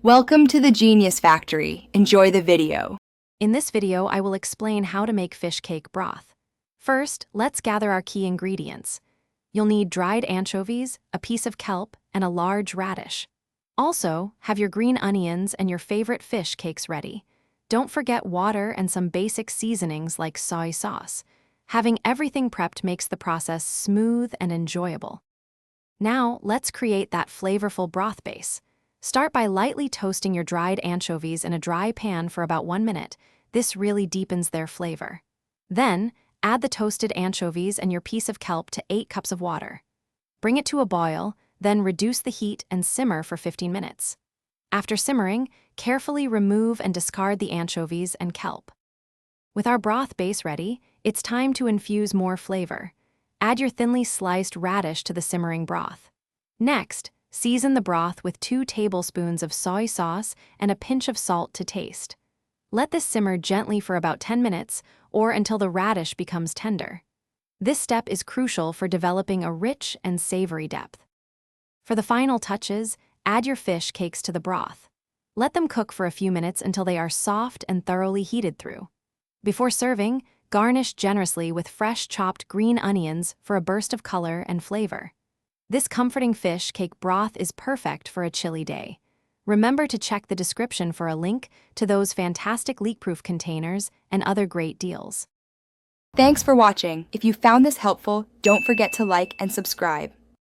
Welcome to the Genius Factory. Enjoy the video. In this video, I will explain how to make fish cake broth. First, let's gather our key ingredients. You'll need dried anchovies, a piece of kelp, and a large radish. Also, have your green onions and your favorite fish cakes ready. Don't forget water and some basic seasonings like soy sauce. Having everything prepped makes the process smooth and enjoyable. Now, let's create that flavorful broth base. Start by lightly toasting your dried anchovies in a dry pan for about 1 minute. This really deepens their flavor. Then, add the toasted anchovies and your piece of kelp to 8 cups of water. Bring it to a boil, then reduce the heat and simmer for 15 minutes. After simmering, carefully remove and discard the anchovies and kelp. With our broth base ready, it's time to infuse more flavor. Add your thinly sliced radish to the simmering broth. Next, season the broth with 2 tablespoons of soy sauce and a pinch of salt to taste. Let this simmer gently for about 10 minutes or until the radish becomes tender. This step is crucial for developing a rich and savory depth. For the final touches, add your fish cakes to the broth. Let them cook for a few minutes until they are soft and thoroughly heated through. Before serving, garnish generously with fresh chopped green onions for a burst of color and flavor. This comforting fish cake broth is perfect for a chilly day. Remember to check the description for a link to those fantastic leak-proof containers and other great deals. Thanks for watching. If you found this helpful, don't forget to like and subscribe.